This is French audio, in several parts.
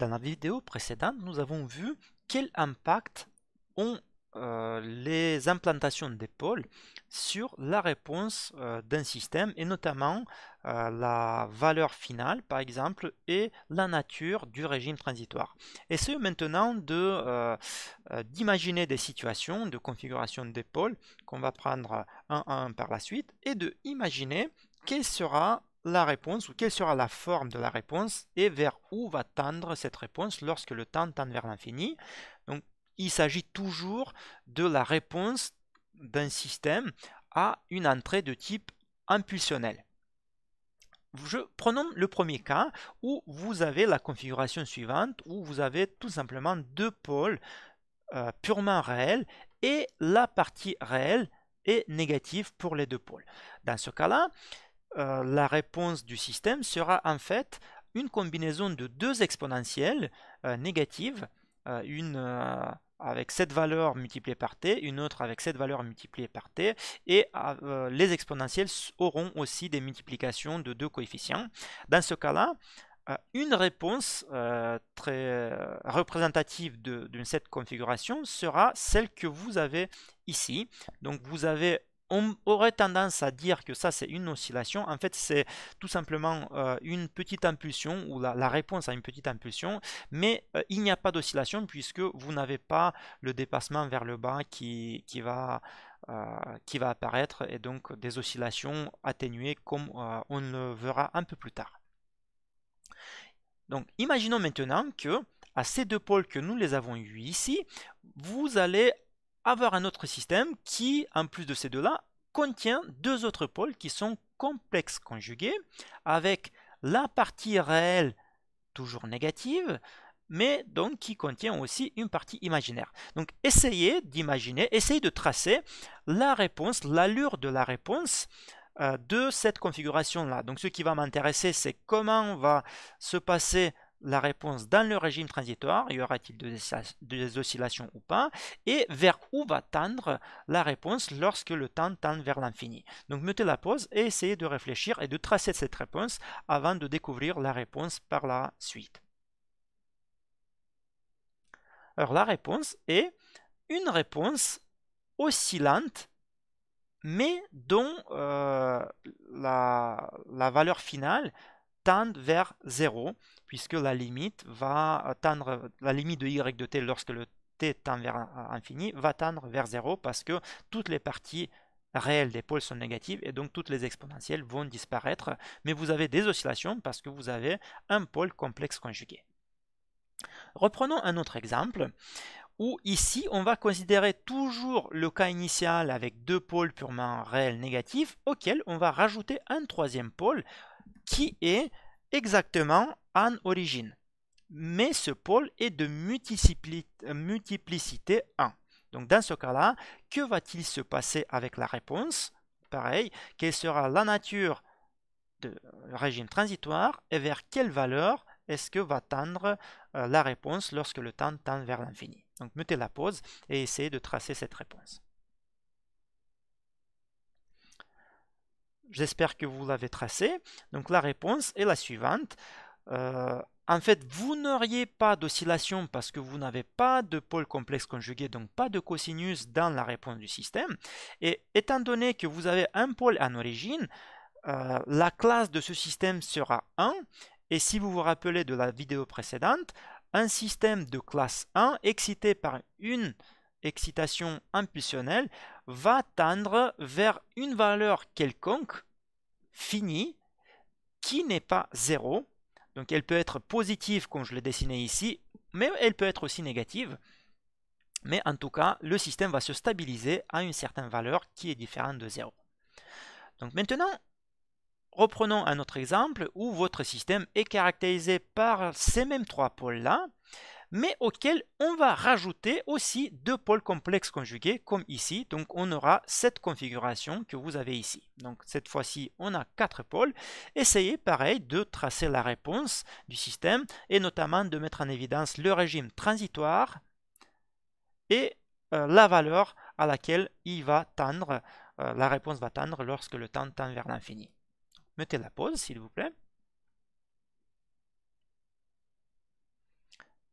Dans la vidéo précédente, nous avons vu quel impact ont les implantations des pôles sur la réponse d'un système et notamment la valeur finale par exemple et la nature du régime transitoire. Essayons maintenant d'imaginer des situations de configuration des pôles qu'on va prendre un à un par la suite et de imaginer quelle sera la réponse ou quelle sera la forme de la réponse et vers où va tendre cette réponse lorsque le temps tend vers l'infini. Donc, il s'agit toujours de la réponse d'un système à une entrée de type impulsionnel. Prenons le premier cas où vous avez la configuration suivante, où vous avez tout simplement deux pôles purement réels et la partie réelle est négative pour les deux pôles. Dans ce cas-là, la réponse du système sera en fait une combinaison de deux exponentielles négatives, une avec cette valeur multipliée par t, une autre avec cette valeur multipliée par t, et les exponentielles auront aussi des multiplications de deux coefficients. Dans ce cas-là, une réponse très représentative d'une cette configuration sera celle que vous avez ici. Donc on aurait tendance à dire que ça c'est une oscillation. En fait, c'est tout simplement une petite impulsion ou la réponse à une petite impulsion, mais il n'y a pas d'oscillation puisque vous n'avez pas le dépassement vers le bas qui va apparaître et donc des oscillations atténuées comme on le verra un peu plus tard. Donc, imaginons maintenant que à ces deux pôles que nous les avons eus ici, vous allez avoir un autre système qui, en plus de ces deux-là, contient deux autres pôles qui sont complexes conjugués avec la partie réelle toujours négative, mais donc qui contient aussi une partie imaginaire. Donc, essayez d'imaginer, essayez de tracer la réponse, l'allure de la réponse de cette configuration-là. Donc ce qui va m'intéresser, c'est comment va se passer la réponse dans le régime transitoire, y aura-t-il des oscillations ou pas, et vers où va tendre la réponse lorsque le temps tend vers l'infini. Donc mettez la pause et essayez de réfléchir et de tracer cette réponse avant de découvrir la réponse par la suite. Alors la réponse est une réponse oscillante mais dont la valeur finale tend vers 0, puisque la limite va tendre, la limite de y de t lorsque le t tend vers infini va tendre vers 0 parce que toutes les parties réelles des pôles sont négatives et donc toutes les exponentielles vont disparaître, mais vous avez des oscillations parce que vous avez un pôle complexe conjugué. Reprenons un autre exemple où ici on va considérer toujours le cas initial avec deux pôles purement réels négatifs auquel on va rajouter un troisième pôle qui est exactement en origine. Mais ce pôle est de multiplicité 1. Donc dans ce cas-là, que va-t-il se passer avec la réponse? Pareil, quelle sera la nature du régime transitoire et vers quelle valeur est-ce que va tendre la réponse lorsque le temps tend vers l'infini. Donc mettez la pause et essayez de tracer cette réponse. J'espère que vous l'avez tracée. Donc la réponse est la suivante. En fait, vous n'auriez pas d'oscillation parce que vous n'avez pas de pôle complexe conjugué, donc pas de cosinus dans la réponse du système. Et étant donné que vous avez un pôle en origine, la classe de ce système sera 1. Et si vous vous rappelez de la vidéo précédente, un système de classe 1 excité par une excitation impulsionnelle va tendre vers une valeur quelconque finie qui n'est pas 0. Donc elle peut être positive comme je l'ai dessiné ici, mais elle peut être aussi négative. Mais en tout cas, le système va se stabiliser à une certaine valeur qui est différente de 0. Donc maintenant, reprenons un autre exemple où votre système est caractérisé par ces mêmes trois pôles-là, mais auxquels on va rajouter aussi deux pôles complexes conjugués comme ici. Donc on aura cette configuration que vous avez ici. Donc cette fois-ci, on a quatre pôles. Essayez pareil de tracer la réponse du système et notamment de mettre en évidence le régime transitoire et la valeur à laquelle il va tendre, la réponse va tendre lorsque le temps tend vers l'infini. Mettez la pause, s'il vous plaît.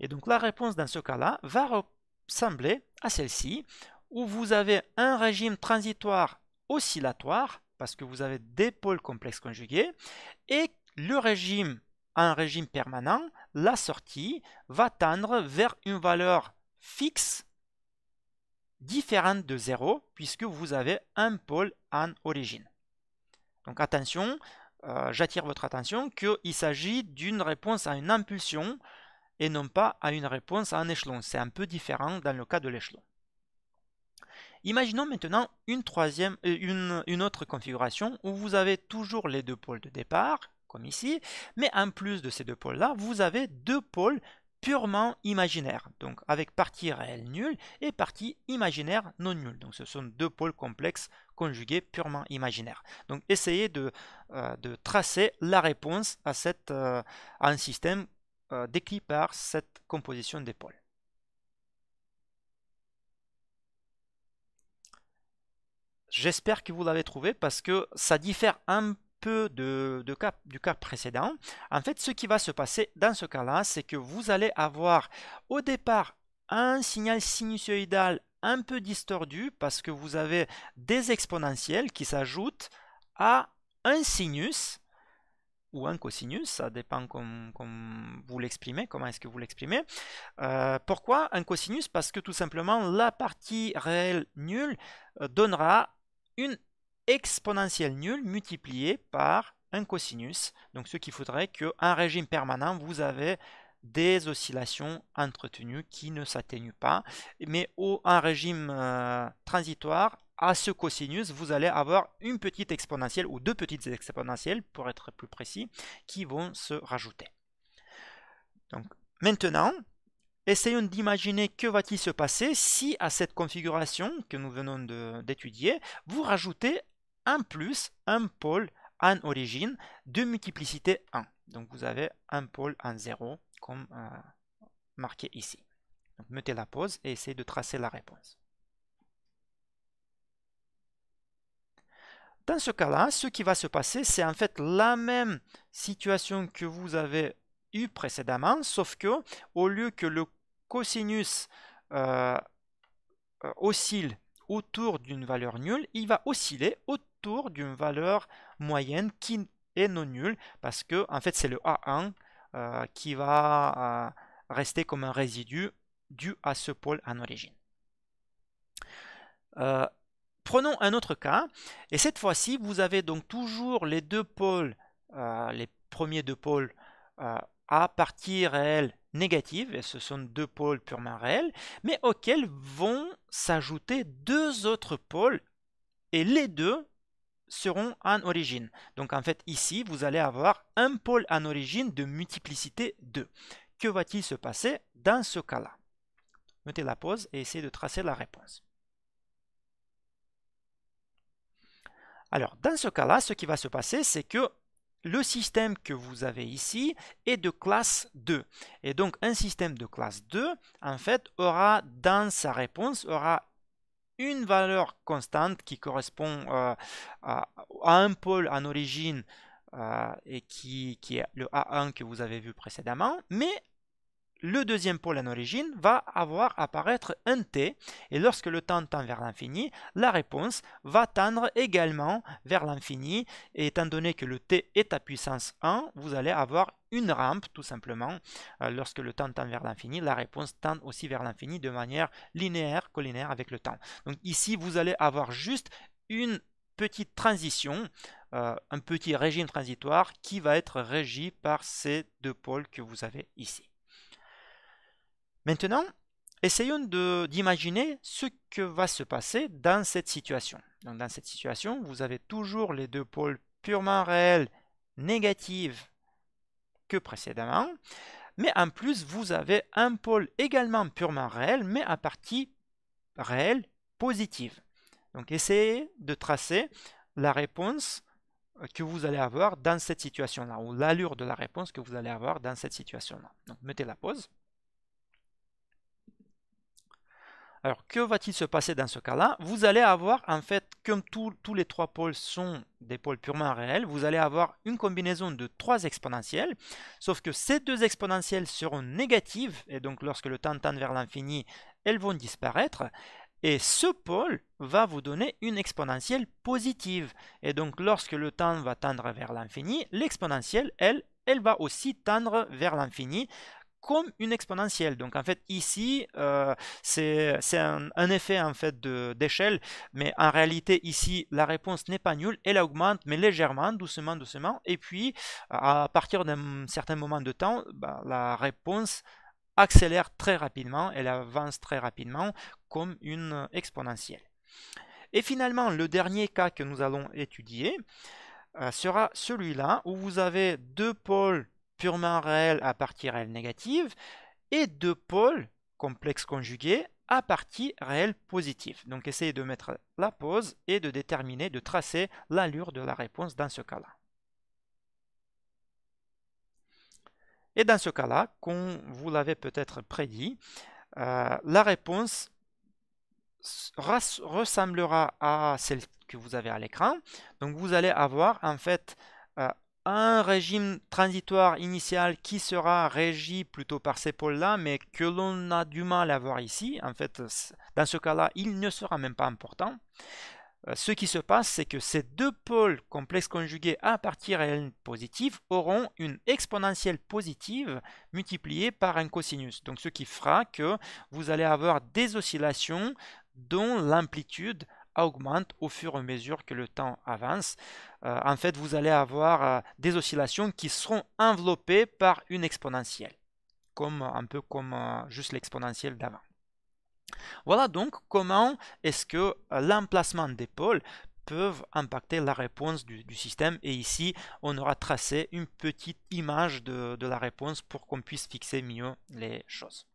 Et donc la réponse dans ce cas-là va ressembler à celle-ci, où vous avez un régime transitoire oscillatoire, parce que vous avez des pôles complexes conjugués, et un régime permanent, la sortie va tendre vers une valeur fixe différente de 0, puisque vous avez un pôle en origine. Donc attention, j'attire votre attention qu'il s'agit d'une réponse à une impulsion et non pas à une réponse à un échelon. C'est un peu différent dans le cas de l'échelon. Imaginons maintenant une autre configuration où vous avez toujours les deux pôles de départ, comme ici, mais en plus de ces deux pôles-là, vous avez deux pôles purement imaginaires, donc avec partie réelle nulle et partie imaginaire non nulle. Donc ce sont deux pôles complexes conjugués purement imaginaires. Donc essayez de tracer la réponse à un système décrit par cette composition des pôles. J'espère que vous l'avez trouvé parce que ça diffère un peu du cas précédent. En fait, ce qui va se passer dans ce cas-là, c'est que vous allez avoir au départ un signal sinusoïdal un peu distordu parce que vous avez des exponentielles qui s'ajoutent à un sinus ou un cosinus, ça dépend comme vous l'exprimez, comment est-ce que vous l'exprimez. Pourquoi un cosinus? Parce que tout simplement, la partie réelle nulle donnera une exponentielle nulle multipliée par un cosinus. Donc ce qu'il faudrait qu'un régime permanent, vous avez des oscillations entretenues qui ne s'atténuent pas. Mais un régime transitoire, à ce cosinus, vous allez avoir une petite exponentielle ou deux petites exponentielles, pour être plus précis, qui vont se rajouter. Donc maintenant, essayons d'imaginer que va-t-il se passer si à cette configuration que nous venons d'étudier, vous rajoutez un plus, un pôle en origine de multiplicité 1. Donc vous avez un pôle en 0 comme marqué ici. Donc mettez la pause et essayez de tracer la réponse. Dans ce cas-là, ce qui va se passer, c'est en fait la même situation que vous avez eue précédemment, sauf que au lieu que le cosinus oscille autour d'une valeur nulle, il va osciller autour d'une valeur moyenne qui est non nulle, parce que en fait c'est le A1 qui va rester comme un résidu dû à ce pôle en origine. Prenons un autre cas, et cette fois-ci, vous avez donc toujours les deux pôles, les premiers deux pôles à partie réelle négative, et ce sont deux pôles purement réels, mais auxquels vont s'ajouter deux autres pôles, et les deux seront en origine. Donc en fait, ici, vous allez avoir un pôle en origine de multiplicité 2. Que va-t-il se passer dans ce cas-là? Mettez la pause et essayez de tracer la réponse. Alors, dans ce cas-là, ce qui va se passer, c'est que le système que vous avez ici est de classe 2. Et donc, un système de classe 2, en fait, aura dans sa réponse, une valeur constante qui correspond à un pôle en origine et qui est le A1 que vous avez vu précédemment, mais le deuxième pôle en origine va avoir apparaître un t, et lorsque le temps tend vers l'infini, la réponse va tendre également vers l'infini, et étant donné que le t est à puissance 1, vous allez avoir une rampe tout simplement. Lorsque le temps tend vers l'infini, la réponse tend aussi vers l'infini de manière linéaire, collinéaire avec le temps. Donc ici, vous allez avoir juste une petite transition, un petit régime transitoire qui va être régi par ces deux pôles que vous avez ici. Maintenant, essayons d'imaginer ce que va se passer dans cette situation. Donc, dans cette situation, vous avez toujours les deux pôles purement réels négatifs que précédemment, mais en plus, vous avez un pôle également purement réel, mais à partie réelle positive. Donc, essayez de tracer la réponse que vous allez avoir dans cette situation-là, ou l'allure de la réponse que vous allez avoir dans cette situation-là. Donc, mettez la pause. Alors, que va-t-il se passer dans ce cas-là? Vous allez avoir, en fait, comme tous les trois pôles sont des pôles purement réels, vous allez avoir une combinaison de trois exponentielles, sauf que ces deux exponentielles seront négatives, et donc lorsque le temps tend vers l'infini, elles vont disparaître, et ce pôle va vous donner une exponentielle positive. Et donc, lorsque le temps va tendre vers l'infini, l'exponentielle, elle va aussi tendre vers l'infini, comme une exponentielle. Donc en fait ici c'est un effet en fait d'échelle, mais en réalité ici la réponse n'est pas nulle, elle augmente mais légèrement, doucement, doucement, et puis à partir d'un certain moment de temps, la réponse accélère très rapidement, elle avance très rapidement comme une exponentielle. Et finalement, le dernier cas que nous allons étudier sera celui-là où vous avez deux pôles purement réels à partie réelle négative et deux pôles complexes conjugués à partie réelle positive. Donc essayez de mettre la pause et de déterminer, de tracer l'allure de la réponse dans ce cas-là. Et dans ce cas-là, comme vous l'avez peut-être prédit, la réponse ressemblera à celle que vous avez à l'écran. Donc vous allez avoir en fait un régime transitoire initial qui sera régi plutôt par ces pôles-là, mais que l'on a du mal à voir ici. En fait, dans ce cas-là, il ne sera même pas important. Ce qui se passe, c'est que ces deux pôles complexes conjugués à partie réelle positive auront une exponentielle positive multipliée par un cosinus. Donc ce qui fera que vous allez avoir des oscillations dont l'amplitude augmente au fur et à mesure que le temps avance. En fait, vous allez avoir des oscillations qui seront enveloppées par une exponentielle, un peu comme juste l'exponentielle d'avant. Voilà donc comment est-ce que l'emplacement des pôles peuvent impacter la réponse du système. Et ici, on aura tracé une petite image de la réponse pour qu'on puisse fixer mieux les choses.